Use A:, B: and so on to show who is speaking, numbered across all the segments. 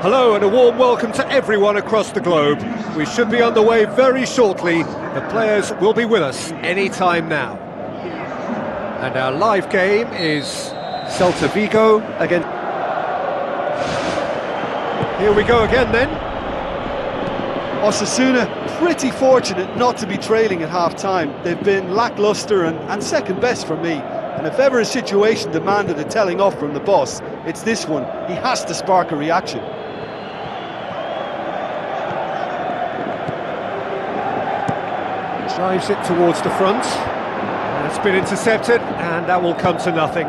A: Hello and a warm welcome to everyone across the globe. We should be on the way very shortly. The players will be with us any time now. And our live game is Celta Vigo against... Here we go again then.
B: Osasuna pretty fortunate not to be trailing at half-time. They've been lacklustre and second best for me. And if ever a situation demanded a telling off from the boss, it's this one. He has to spark a reaction.
A: Drives it towards the front. It's been intercepted, and that will come to nothing.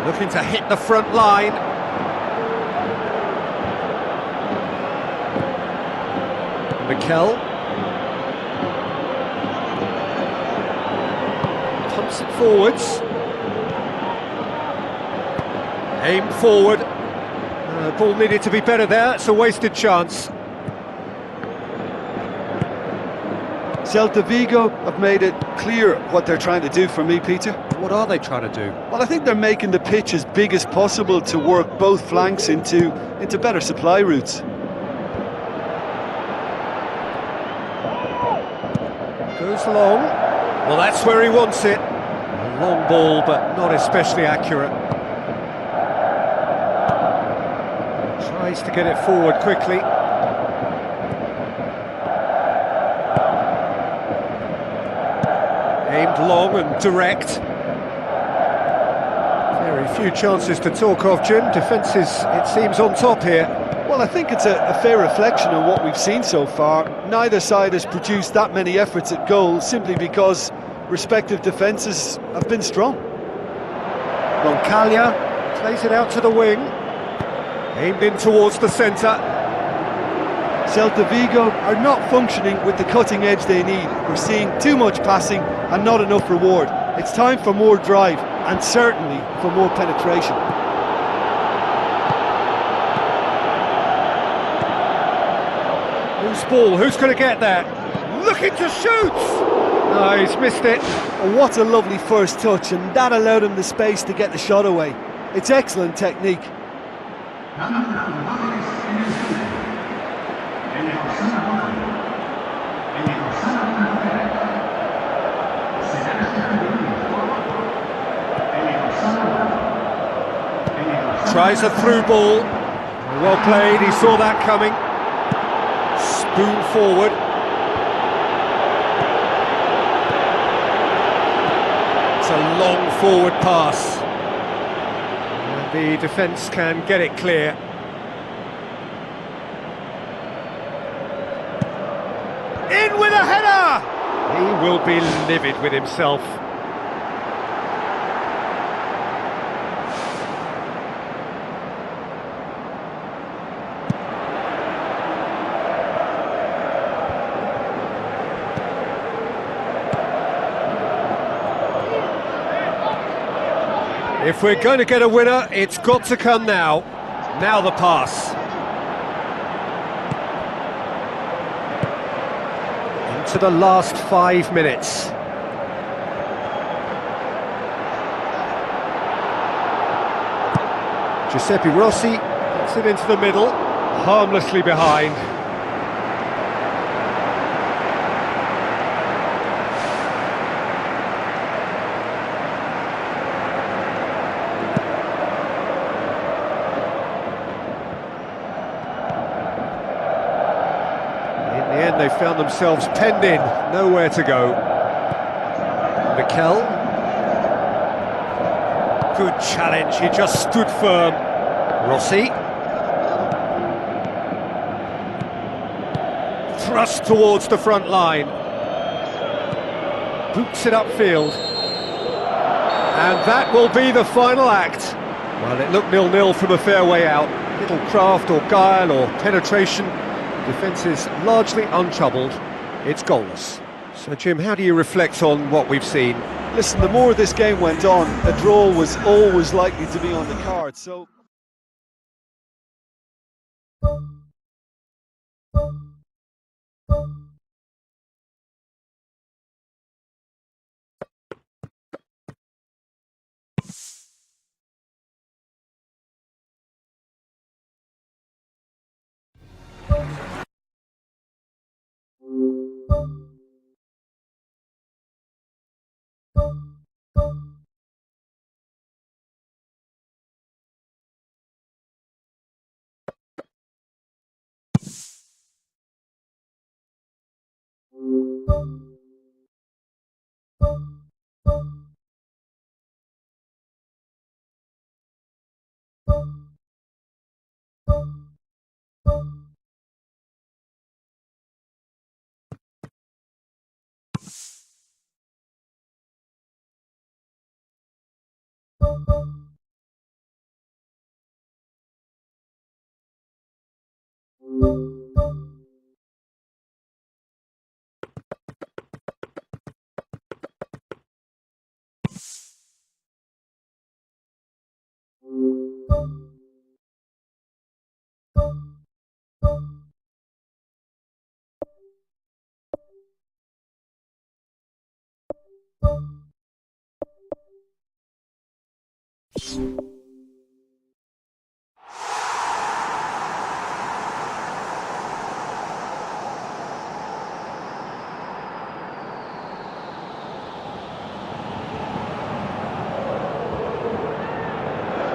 A: Looking to hit the front line. Mikel. Pumps it forwards. Aimed forward. Ball needed to be better there. It's a wasted chance.
B: Celta Vigo have made it clear what they're trying to do for me, Peter.
A: What are they trying to do?
B: Well, I think they're making the pitch as big as possible to work both flanks into better supply routes.
A: Goes long. Well, that's where he wants it. A long ball, but not especially accurate. Tries to get it forward quickly. Aimed long and direct. Very few chances to talk of, Jim. Defence is, it seems, on top here.
B: Well, I think it's a fair reflection of what we've seen so far. Neither side has produced that many efforts at goal simply because respective defences have been strong.
A: Roncaglia plays it out to the wing. Aimed in towards the centre.
B: Celta Vigo are not functioning with the cutting edge they need. We're seeing too much passing and not enough reward. It's time for more drive and certainly for more penetration.
A: Who's ball? Who's going to get that? Looking to shoot! No, he's missed it.
B: Oh, what a lovely first touch, and that allowed him the space to get the shot away. It's excellent technique.
A: Tries a through ball. Well played, he saw that coming. Spoon forward. It's a long forward pass. And the defence can get it clear. In with a header! He will be livid with himself. If we're going to get a winner, it's got to come now. Now the pass. into the last 5 minutes. Giuseppe Rossi gets it into the middle, harmlessly behind. In the end, they found themselves penned in, nowhere to go. Mikel. Good challenge, he just stood firm. Rossi. Thrust towards the front line. Boots it upfield. And that will be the final act. Well, it looked 0-0 from a fair way out. Little craft or guile or penetration. Defence is largely untroubled. It's goalless. So, Jim, how do you reflect on what we've seen?
B: Listen, the more this game went on, a draw was always likely to be on the card, so...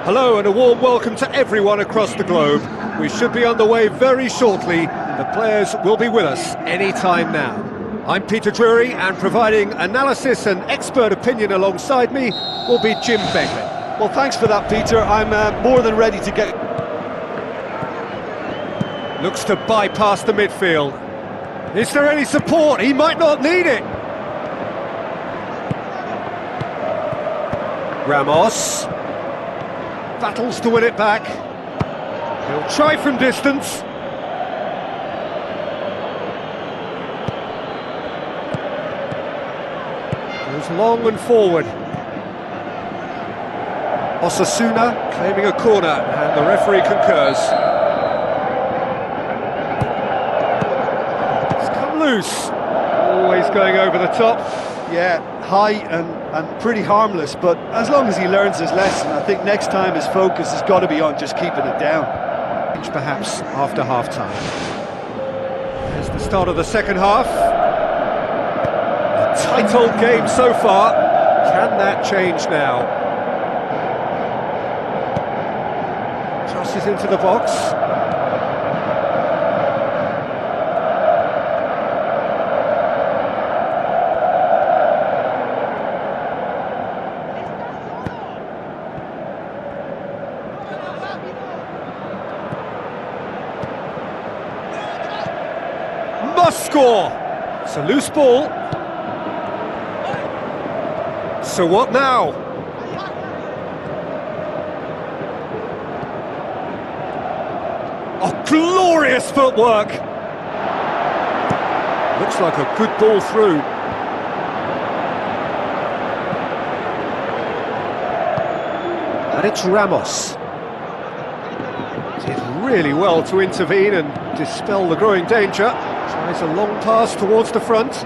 A: Hello and a warm welcome to everyone across the globe. We should be underway very shortly. The players will be with us any time now. I'm Peter Drury, and providing analysis and expert opinion alongside me will be Jim Beglin.
B: Well, thanks for that, Peter. I'm more than ready to get...
A: Looks to bypass the midfield. Is there any support? He might not need it. Ramos. Battles to win it back. He'll try from distance. Goes long and forward. Osasuna claiming a corner, and the referee concurs. It's come loose. Always going over the top.
B: Yeah, high and pretty harmless, but as long as he learns his lesson, I think next time his focus has got to be on just keeping it down.
A: Perhaps after half-time. Here's the start of the second half. A tight old game so far. Can that change now? Crosses into the box. Must score! It's a loose ball. So what now? Oh, glorious footwork! Looks like a good ball through. And it's Ramos. Did really well to intervene and dispel the growing danger. Tries a long pass towards the front.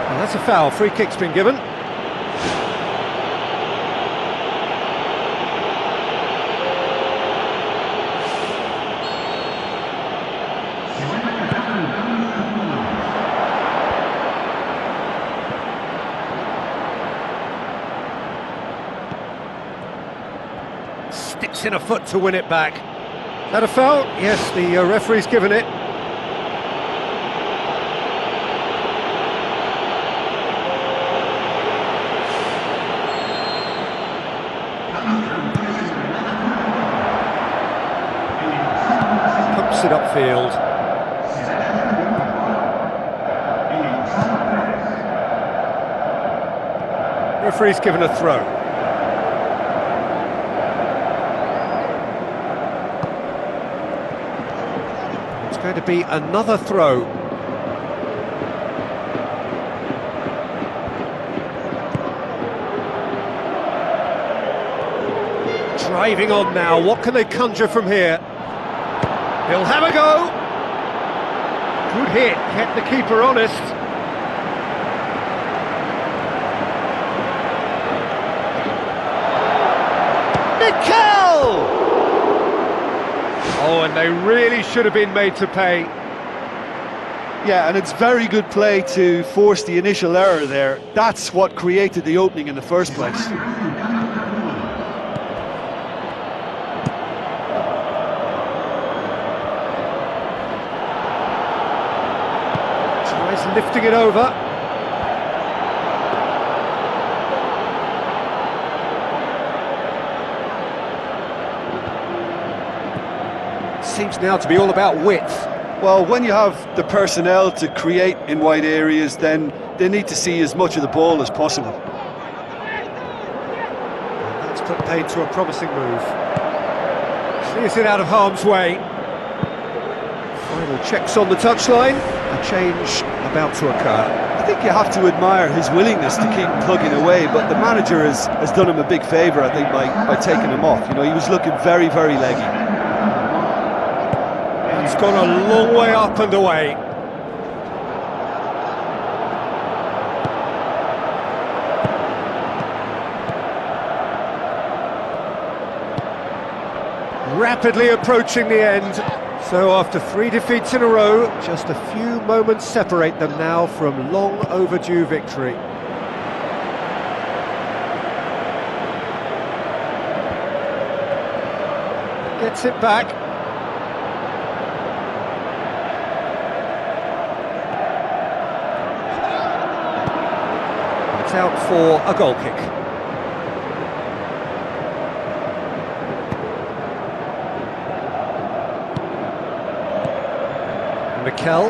A: And that's a foul. Free kick's been given. Sticks in a foot to win it back. Is that a foul? Yes, the referee's given it. Pumps it upfield. Referee's given a throw. Going to be another throw. Driving on now, what can they conjure from here? He'll have a go. Good hit, kept the keeper honest. Mikel! Oh, and they really should have been made to pay.
B: Yeah, and it's very good play to force the initial error there. That's what created the opening in the first place.
A: Tries lifting it over. Seems now to be all about width.
B: Well, when you have the personnel to create in wide areas, then they need to see as much of the ball as possible.
A: And that's put paid to a promising move. Clears it out of harm's way. Final checks on the touchline. A change about to occur.
B: I think you have to admire his willingness to keep plugging away, but the manager has done him a big favour, I think, by taking him off. You know, he was looking very, very leggy.
A: It's gone a long way up and away. Rapidly approaching the end. So after 3 defeats in a row, just a few moments separate them now from long overdue victory. Gets it back. Out for a goal kick. Mikel.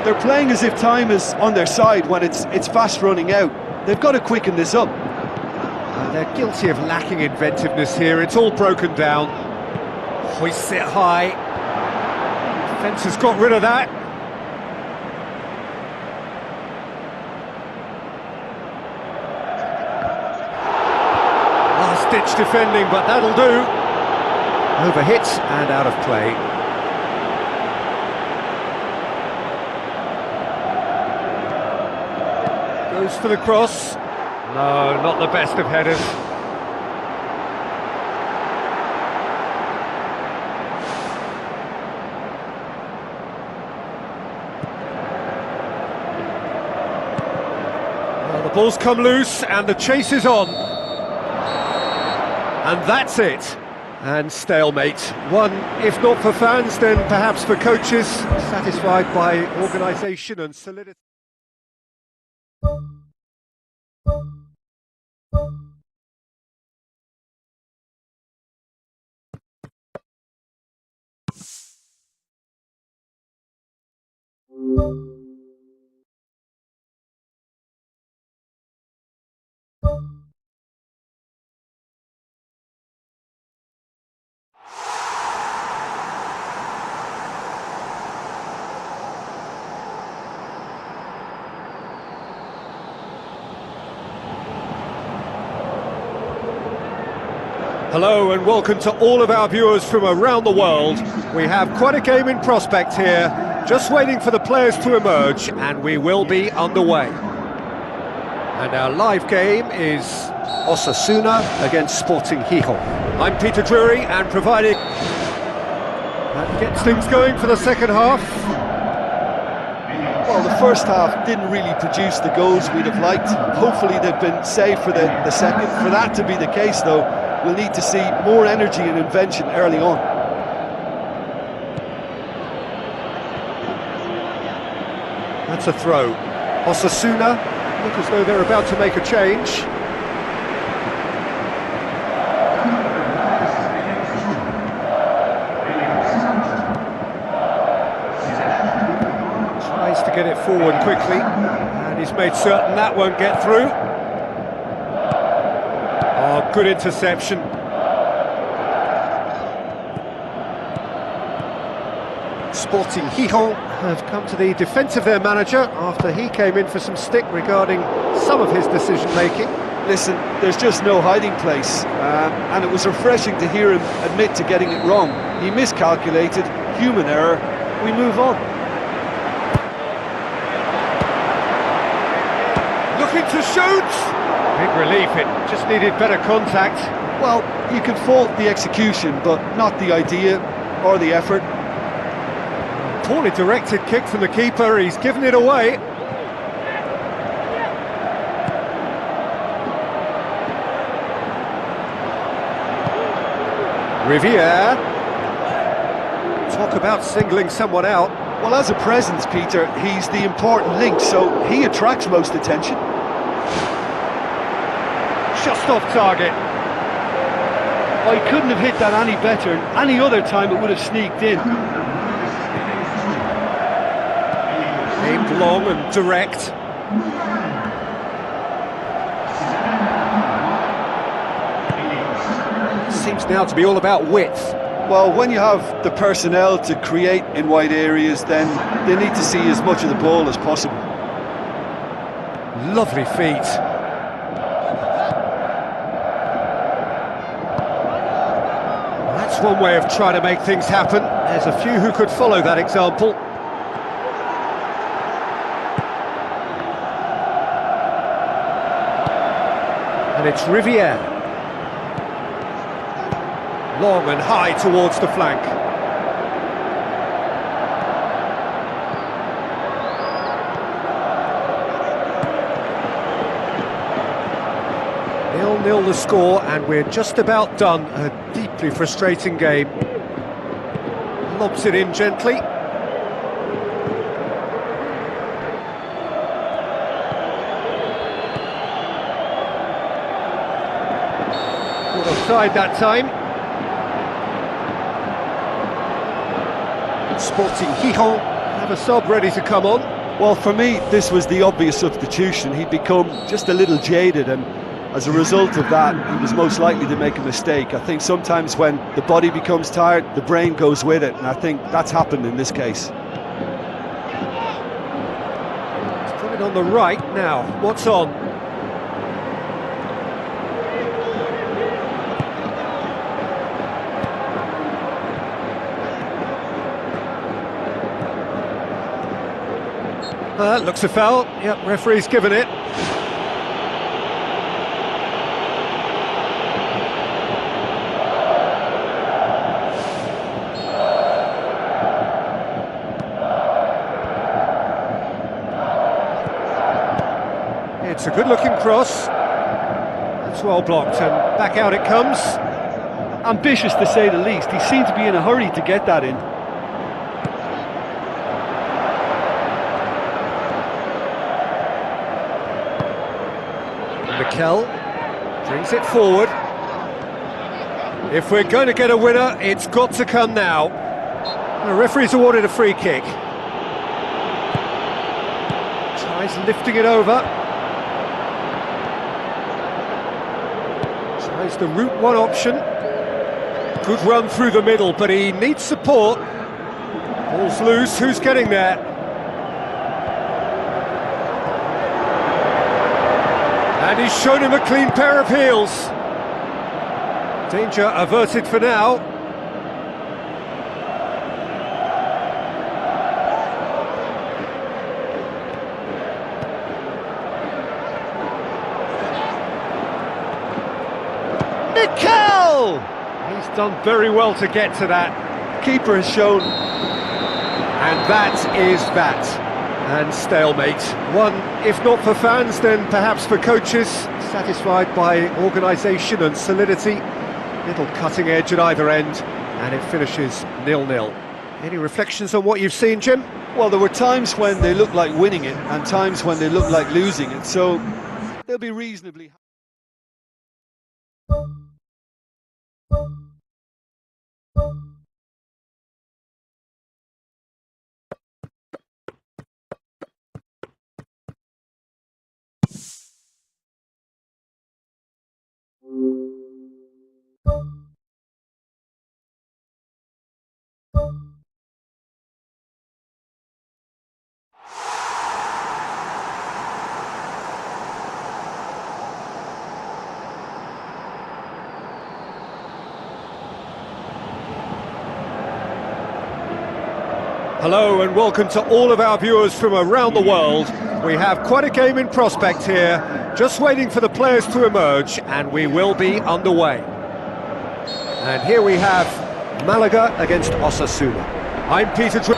B: They're playing as if time is on their side when it's fast running out. They've got to quicken this up.
A: And they're guilty of lacking inventiveness here. It's all broken down. Hoists it high. Defence has got rid of that. Last-ditch defending, but that'll do. Overhit and out of play. Goes for the cross. No, not the best of headers. The ball's come loose and the chase is on. And that's it. And stalemate. One, if not for fans, then perhaps for coaches, satisfied by organisation and solidity. Hello and welcome to all of our viewers from around the world. We have quite a game in prospect here, just waiting for the players to emerge, and we will be underway. And our live game is Osasuna against Sporting Gijón. I'm Peter Drury, and providing that gets things going for the second half.
B: Well, the first half didn't really produce the goals we'd have liked. Hopefully they've been saved for the second. For that to be the case, though, we'll need to see more energy and invention early on.
A: That's a throw. Osasuna look as though they're about to make a change. Tries to get it forward quickly, and he's made certain that won't get through. Oh, good interception. Sporting Gijón have come to the defence of their manager after he came in for some stick regarding some of his decision-making.
B: Listen, there's just no hiding place, and it was refreshing to hear him admit to getting it wrong. He miscalculated, human error, we move on.
A: Looking to shoot! Big relief, it just needed better contact.
B: Well, you can fault the execution, but not the idea or the effort.
A: Poorly directed kick from the keeper, he's given it away. Riviere. Talk about singling someone out.
B: Well, as a presence, Peter, he's the important link, so he attracts most attention.
A: Just off target.
B: Oh, he couldn't have hit that any better. Any other time it would have sneaked in.
A: Aimed long and direct. Seems now to be all about width.
B: Well, when you have the personnel to create in wide areas, then they need to see as much of the ball as possible.
A: Lovely feet. That's one way of trying to make things happen. There's a few who could follow that example. And it's Riviere. Long and high towards the flank. Nil-nil the score, and we're just about done. A deeply frustrating game. Lobs it in gently. Offside that time. Sporting Gijón have a sub ready to come on.
B: Well, for me, this was the obvious substitution. He'd become just a little jaded, and as a result of that, he was most likely to make a mistake. I think sometimes when the body becomes tired, the brain goes with it, and I think that's happened in this case.
A: Let's put it on the right now. What's on? Looks a foul. Yep, referee's given it. It's a good-looking cross. That's well blocked, and back out it comes.
B: Ambitious to say the least. He seemed to be in a hurry to get that in.
A: Mikel brings it forward. If we're going to get a winner, it's got to come now. The referee's awarded a free kick. Tries lifting it over. Tries the route one option. Good run through the middle, but he needs support. Ball's loose, who's getting there? And he's shown him a clean pair of heels. Danger averted for now. Mikel! He's done very well to get to that.
B: Keeper has shown.
A: And that is that. And stalemate. One, if not for fans, then perhaps for coaches, satisfied by organisation and solidity. Little cutting edge at either end, and it finishes 0-0. Any reflections on what you've seen, Jim?
B: Well, there were times when they looked like winning it and times when they looked like losing it, so they'll be reasonably...
A: Hello and welcome to all of our viewers from around the world. We have quite a game in prospect here, just waiting for the players to emerge, and we will be underway. And here we have Malaga against Osasuna. I'm Peter. Here's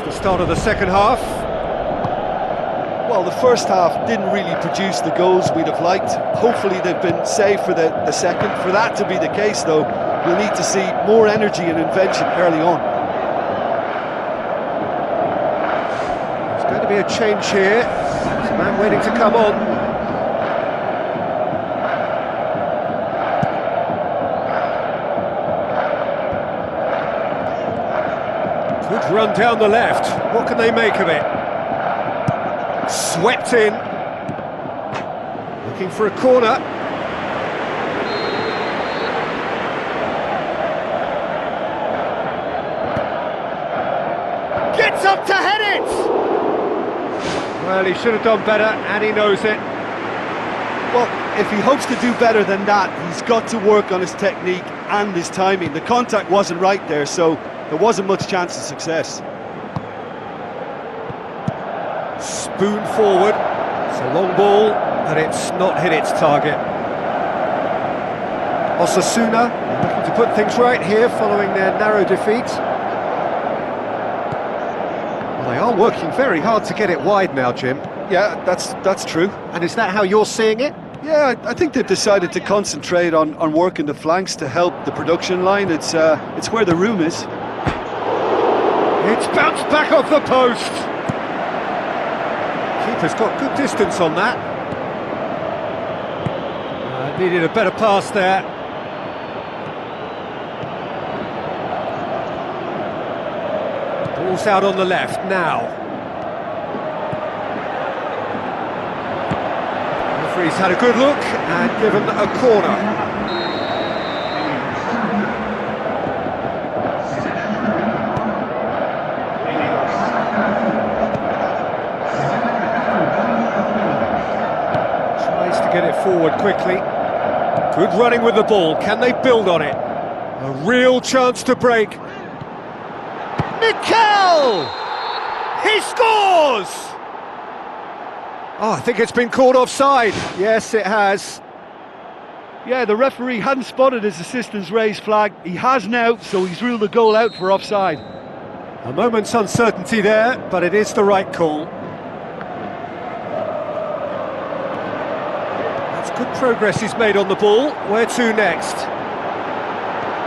A: the start of the second half.
B: Well, the first half didn't really produce the goals we'd have liked. Hopefully they've been saved for the second. For that to be the case, though, we'll need to see more energy and invention early on.
A: There's going to be a change here. There's a man waiting to come on. Good run down the left. What can they make of it? Swept in. Looking for a corner. Gets up to head it! Well, he should have done better, and he knows it.
B: Well, if he hopes to do better than that, he's got to work on his technique and his timing. The contact wasn't right there, so there wasn't much chance of success.
A: Spoon forward. It's a long ball, but it's not hit its target. Osasuna looking to put things right here following their narrow defeat. Well, they are working very hard to get it wide now, Jim.
B: Yeah, that's true.
A: And is that how you're seeing it?
B: Yeah, I think they've decided to concentrate on working the flanks to help the production line. It's where the room is.
A: It's bounced back off the post. Keeper's got good distance on that. Needed a better pass there. Ball's out on the left now. Referee's had a good look and given a corner. Get it forward quickly. Good running with the ball. Can they build on it? A real chance to break. Mikel! He scores! Oh, I think it's been called offside. Yes, it has.
B: Yeah, the referee hadn't spotted his assistant's raised flag. He has now, so he's ruled the goal out for offside.
A: A moment's uncertainty there, but it is the right call. Good progress he's made on the ball. Where to next?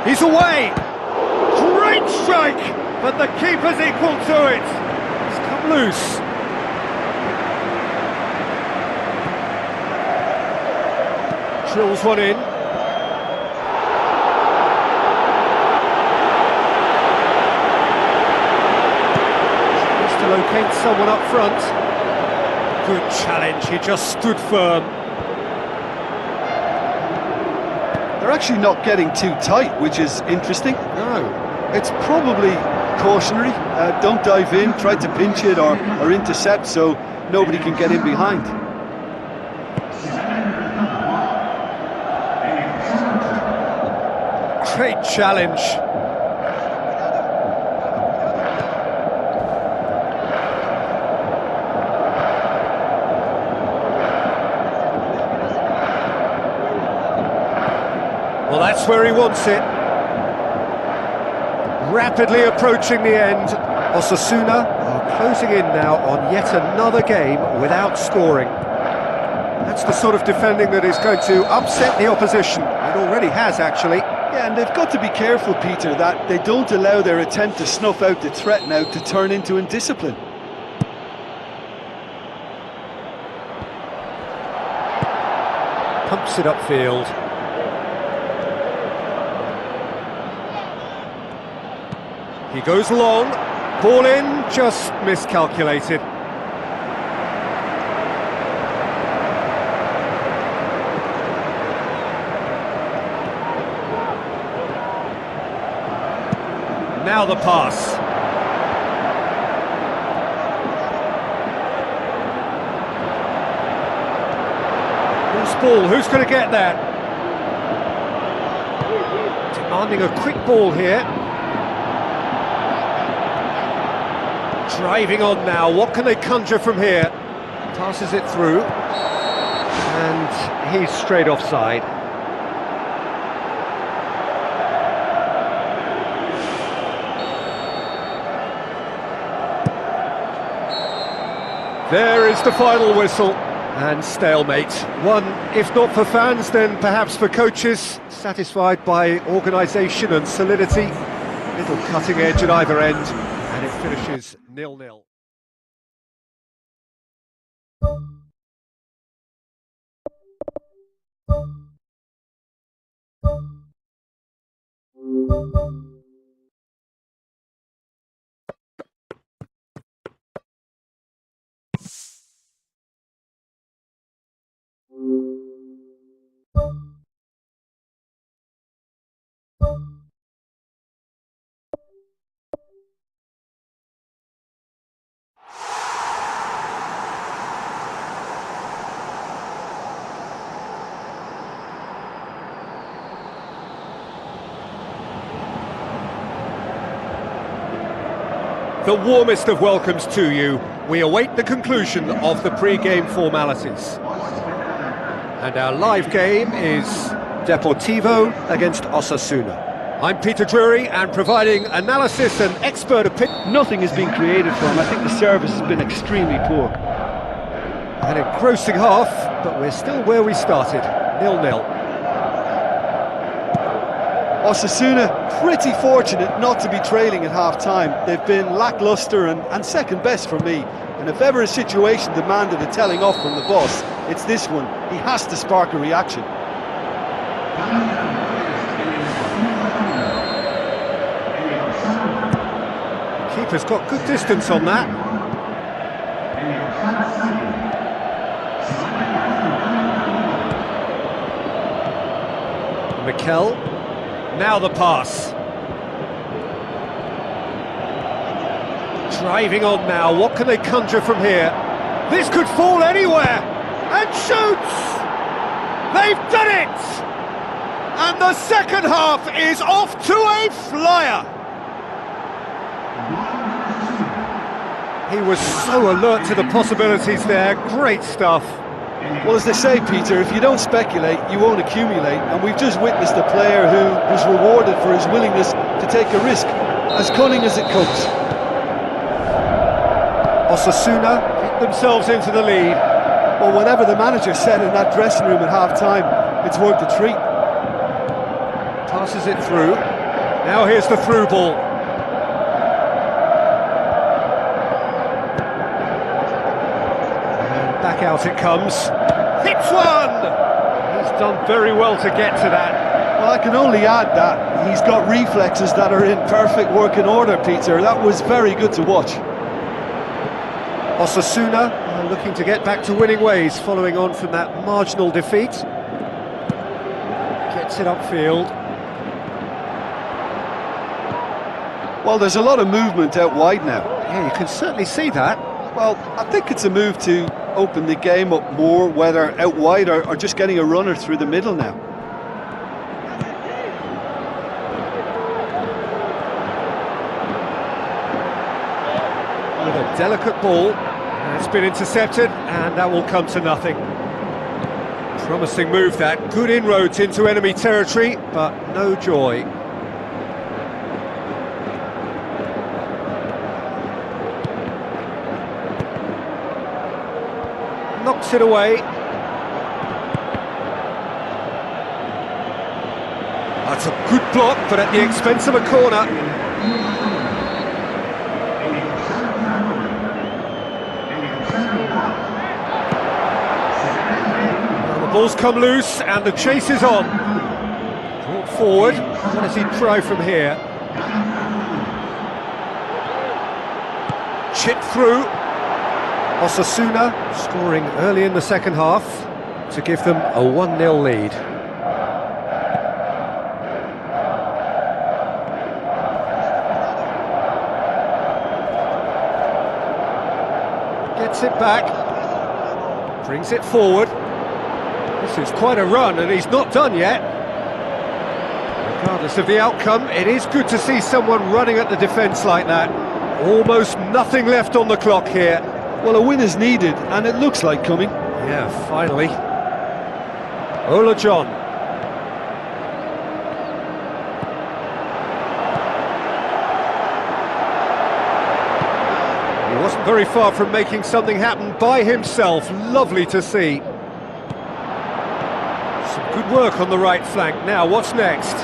A: He's away! Great strike! But the keeper's equal to it. He's come loose. Drills one in. Tries to locate someone up front. Good challenge, he just stood firm.
B: They're actually not getting too tight, which is interesting.
A: No.
B: It's probably cautionary. Don't dive in, try to pinch it or intercept so nobody can get in behind.
A: Great challenge. Well, that's where he wants it. Rapidly approaching the end. Osasuna are closing in now on yet another game without scoring. That's the sort of defending that is going to upset the opposition. It already has, actually.
B: Yeah, and they've got to be careful, Peter, that they don't allow their attempt to snuff out the threat now to turn into indiscipline.
A: Pumps it upfield. He goes long. Ball in, just miscalculated. Now the pass. Loose ball, who's going to get that? Demanding a quick ball here. Driving on now, what can they conjure from here? Passes it through. And he's straight offside. There is the final whistle, and stalemate. One, if not for fans, then perhaps for coaches, satisfied by organisation and solidity. Little cutting edge at either end, and it finishes 0-0. The warmest of welcomes to you. We await the conclusion of the pre-game formalities. And our live game is Deportivo against Osasuna. I'm Peter Drury, and providing analysis and expert opinion.
B: Nothing has been created for him. I think the service has been extremely poor.
A: An engrossing half, but we're still where we started, 0-0.
B: Osasuna pretty fortunate not to be trailing at half-time. They've been lacklustre and second best for me. And if ever a situation demanded a telling off from the boss, it's this one. He has to spark a reaction.
A: Keeper's got good distance on that. Mikel. Now the pass. Driving on now, what can they conjure from here? This could fall anywhere! And shoots! They've done it! And the second half is off to a flyer! He was so alert to the possibilities there, great stuff.
B: Well, as they say, Peter, if you don't speculate, you won't accumulate, and we've just witnessed a player who was rewarded for his willingness to take a risk, as cunning as it comes.
A: Osasuna hit themselves into the lead.
B: Well, whatever the manager said in that dressing room at half-time, it's worth the treat.
A: Passes it through. Now here's the through ball. Back out it comes. Hits one! He's done very well to get to that.
B: Well, I can only add that he's got reflexes that are in perfect working order, Peter. That was very good to watch.
A: Osasuna are looking to get back to winning ways following on from that marginal defeat. Gets it upfield.
B: Well, there's a lot of movement out wide now.
A: Yeah, you can certainly see that.
B: Well, I think it's a move to open the game up more, whether out wide or just getting a runner through the middle now.
A: delicate ball. It's been intercepted, and that will come to nothing. Promising move that, good inroads into enemy territory, but no joy. Knocks it away. That's a good block, but at the expense of a corner. Well, the ball's come loose and the chase is on. Brought forward. What does he try from here? Chip through. Osasuna scoring early in the second half to give them a 1-0 lead. Gets it back, brings it forward. This is quite a run and he's not done yet. Regardless of the outcome, it is good to see someone running at the defence like that. Almost nothing left on the clock here.
B: Well, a win is needed, and it looks like coming.
A: Yeah, finally. Ola John. He wasn't very far from making something happen by himself. Lovely to see. Some good work on the right flank. Now, what's next?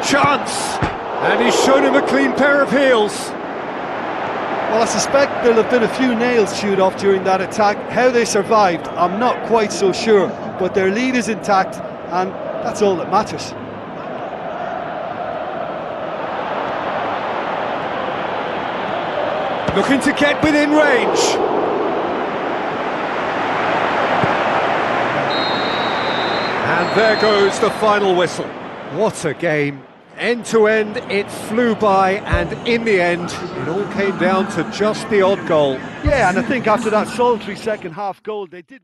A: Chance! And he's shown him a clean pair of heels.
B: Well, I suspect there'll have been a few nails chewed off during that attack. How they survived, I'm not quite so sure. But their lead is intact, and that's all that matters.
A: Looking to get within range. And there goes the final whistle. What a game. End to end, it flew by, and in the end, it all came down to just the odd goal.
B: Yeah, and I think after that solitary second half goal, they did...